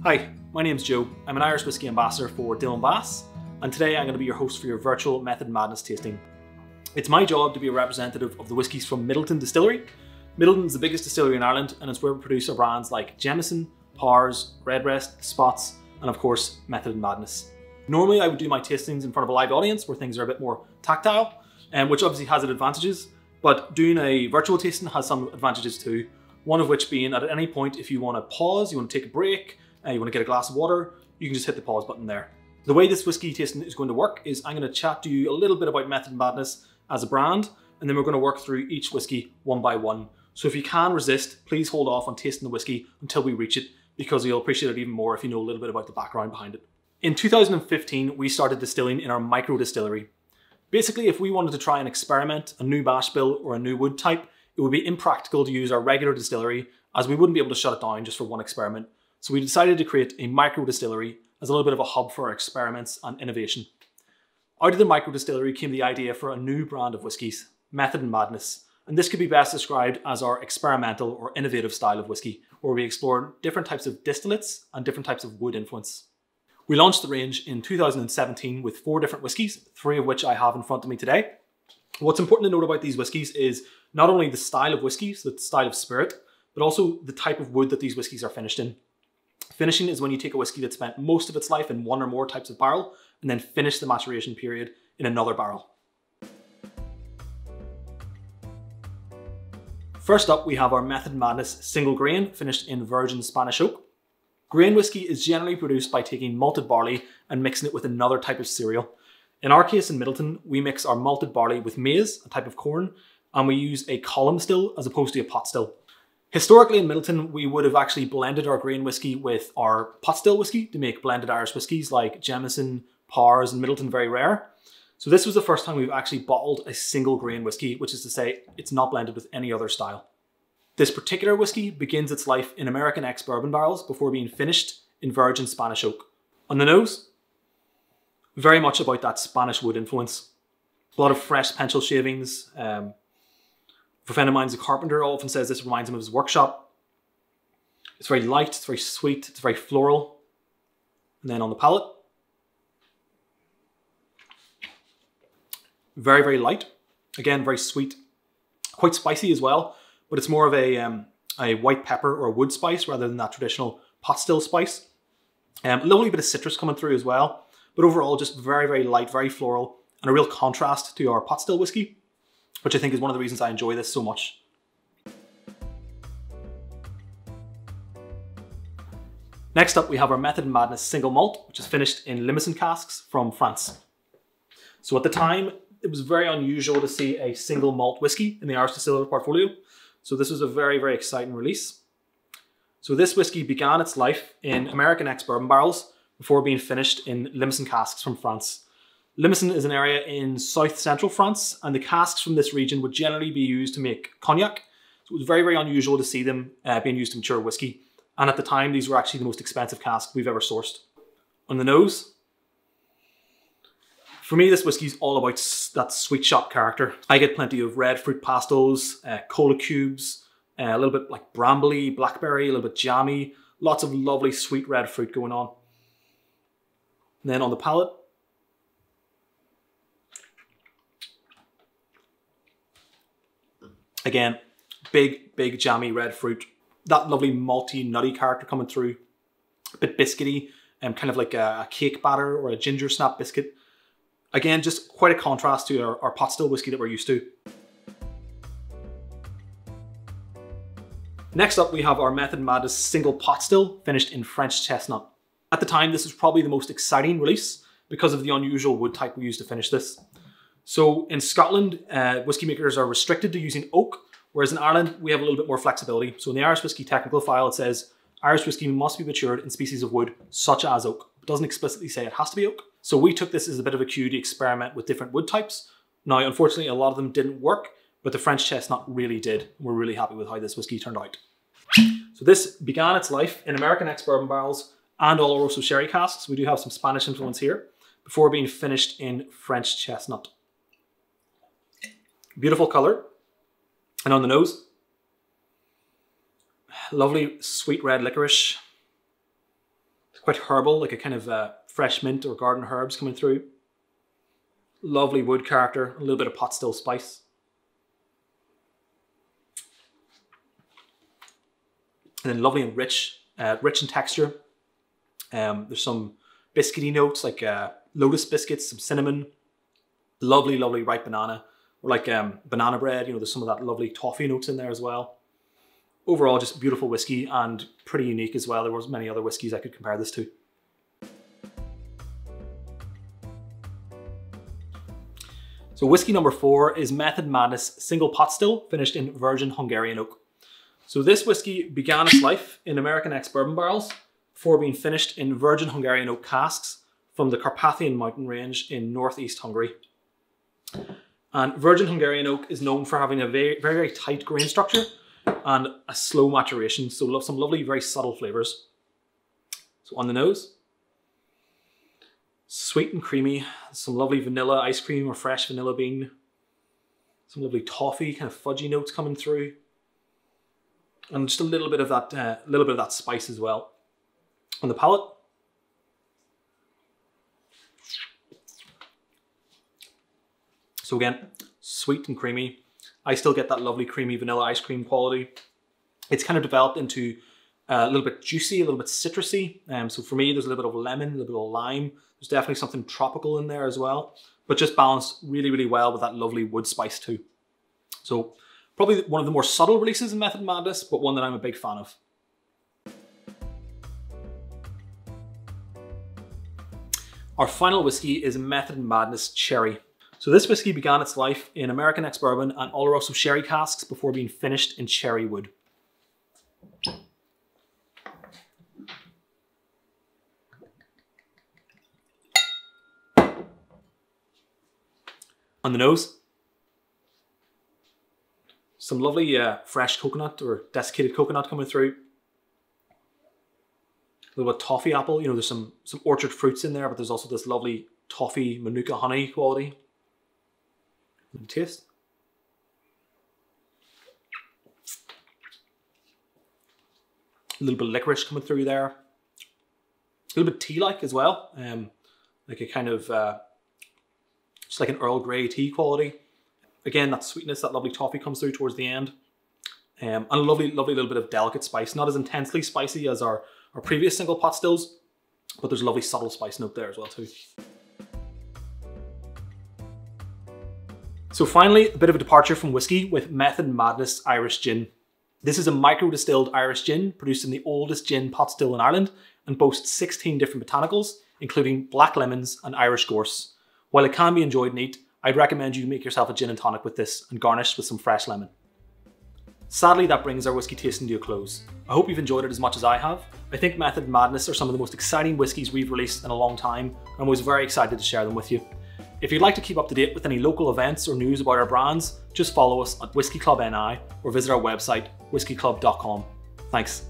Hi, my name's Joe. I'm an Irish whiskey ambassador for Dillon Bass, and today I'm going to be your host for your virtual Method Madness tasting. It's my job to be a representative of the whiskies from Midleton Distillery. Midleton is the biggest distillery in Ireland, and it's where we produce our brands like Jameson, Powers, Redbreast, Spots, and of course, Method Madness. Normally I would do my tastings in front of a live audience where things are a bit more tactile, which obviously has its advantages, but doing a virtual tasting has some advantages too. One of which being at any point, if you want to pause, you want to take a break, you want to get a glass of water, you can just hit the pause button there. The way this whiskey tasting is going to work is I'm going to chat to you a little bit about Method Madness as a brand, and then we're going to work through each whiskey one by one. So if you can resist, please hold off on tasting the whiskey until we reach it, because you'll appreciate it even more if you know a little bit about the background behind it. In 2015, we started distilling in our micro distillery. Basically, if we wanted to try and experiment a new mash bill or a new wood type, it would be impractical to use our regular distillery, as we wouldn't be able to shut it down just for one experiment. So we decided to create a micro distillery as a little bit of a hub for our experiments and innovation. Out of the micro distillery came the idea for a new brand of whiskies, Method Madness. And this could be best described as our experimental or innovative style of whiskey, where we explore different types of distillates and different types of wood influence. We launched the range in 2017 with 4 different whiskies, 3 of which I have in front of me today. What's important to note about these whiskies is not only the style of whiskey, so the style of spirit, but also the type of wood that these whiskies are finished in. Finishing is when you take a whiskey that spent most of its life in one or more types of barrel and then finish the maturation period in another barrel. First up, we have our Method Madness single grain finished in virgin Spanish oak. Grain whiskey is generally produced by taking malted barley and mixing it with another type of cereal. In our case in Midleton, we mix our malted barley with maize, a type of corn, and we use a column still as opposed to a pot still. Historically in Midleton, we would have actually blended our grain whiskey with our pot still whiskey to make blended Irish whiskies like Jameson, Powers, and Midleton Very Rare. So this was the first time we've actually bottled a single grain whiskey, which is to say it's not blended with any other style. This particular whiskey begins its life in American ex-bourbon barrels before being finished in virgin Spanish oak. On the nose, very much about that Spanish wood influence. A lot of fresh pencil shavings. A friend of mine is a carpenter, often says this reminds him of his workshop. It's very light, it's very sweet, it's very floral. And then on the palate, very, very light. Again, very sweet, quite spicy as well, but it's more of a white pepper or a wood spice rather than that traditional pot still spice. A little bit of citrus coming through as well, but overall just very, very light, very floral, and a real contrast to our pot still whiskey, which I think is one of the reasons I enjoy this so much. Next up, we have our Method Madness single malt, which is finished in Limousin casks from France. So at the time, it was very unusual to see a single malt whiskey in the Irish distiller portfolio. So this was a very, very exciting release. So this whiskey began its life in American ex-bourbon barrels before being finished in Limousin casks from France. Limousin is an area in south-central France, and the casks from this region would generally be used to make cognac. So it was very, very unusual to see them being used to mature whiskey. And at the time, these were actually the most expensive casks we've ever sourced. On the nose, for me, this whiskey is all about that sweet shop character. I get plenty of red fruit pastels, cola cubes, a little bit like brambly, blackberry, a little bit jammy, lots of lovely sweet red fruit going on. And then on the palate, again, big jammy red fruit. That lovely malty, nutty character coming through. A bit biscuity, kind of like a cake batter or a ginger snap biscuit. Again, just quite a contrast to our pot still whiskey that we're used to. Next up, we have our Method Madness single pot still finished in French chestnut. At the time, this was probably the most exciting release because of the unusual wood type we used to finish this. So in Scotland, whiskey makers are restricted to using oak, whereas in Ireland, we have a little bit more flexibility. So in the Irish whiskey technical file, it says Irish whiskey must be matured in species of wood such as oak. It doesn't explicitly say it has to be oak. So we took this as a bit of a cue to experiment with different wood types. Now, unfortunately, a lot of them didn't work, but the French chestnut really did. We're really happy with how this whiskey turned out. So this began its life in American ex-bourbon barrels and Oloroso sherry casks. We do have some Spanish influence here before being finished in French chestnut. Beautiful color. And on the nose, lovely sweet red licorice. It's quite herbal, like a kind of fresh mint or garden herbs coming through. Lovely wood character, a little bit of pot still spice. And then lovely and rich in texture. There's some biscuity notes like lotus biscuits, some cinnamon, lovely, lovely ripe banana, or like banana bread. You know, there's some of that lovely toffee notes in there as well. Overall, just beautiful whiskey and pretty unique as well. There was many other whiskies I could compare this to. So whiskey number 4 is Method Madness Single Pot Still, finished in virgin Hungarian oak. So this whiskey began its life in American ex-bourbon barrels before being finished in virgin Hungarian oak casks from the Carpathian mountain range in northeast Hungary. And virgin Hungarian oak is known for having a very, very, very tight grain structure and a slow maturation, so some lovely, very subtle flavors. So on the nose, sweet and creamy, some lovely vanilla ice cream or fresh vanilla bean, some lovely toffee, kind of fudgy notes coming through, and just a little bit of that spice as well. On the palate, so again, sweet and creamy. I still get that lovely creamy vanilla ice cream quality. It's kind of developed into a little bit juicy, a little bit citrusy. So for me, there's a little bit of lemon, a little bit of lime. There's definitely something tropical in there as well, but just balanced really, really well with that lovely wood spice too. So probably one of the more subtle releases in Method Madness, but one that I'm a big fan of. Our final whiskey is Method Madness Cherry. So this whiskey began its life in American ex-bourbon and Oloroso sherry casks before being finished in cherry wood. On the nose, some lovely fresh coconut or desiccated coconut coming through. A little bit of toffee apple. You know, there's some orchard fruits in there, but there's also this lovely toffee manuka honey quality. And taste. A little bit of licorice coming through there. A little bit tea-like as well. Like a kind of, just like an Earl Grey tea quality. Again, that sweetness, that lovely toffee comes through towards the end. And a lovely, lovely little bit of delicate spice. Not as intensely spicy as our previous single pot stills, but there's a lovely subtle spice note there as well too. So finally, a bit of a departure from whiskey with Method Madness Irish Gin. This is a micro-distilled Irish gin produced in the oldest gin pot still in Ireland and boasts 16 different botanicals, including black lemons and Irish gorse. While it can be enjoyed neat, I'd recommend you make yourself a gin and tonic with this and garnish with some fresh lemon. Sadly, that brings our whiskey tasting to a close. I hope you've enjoyed it as much as I have. I think Method Madness are some of the most exciting whiskies we've released in a long time, and I was very excited to share them with you. If you'd like to keep up to date with any local events or news about our brands, just follow us at Whiskey Club NI or visit our website, whiskeyclub.com. Thanks.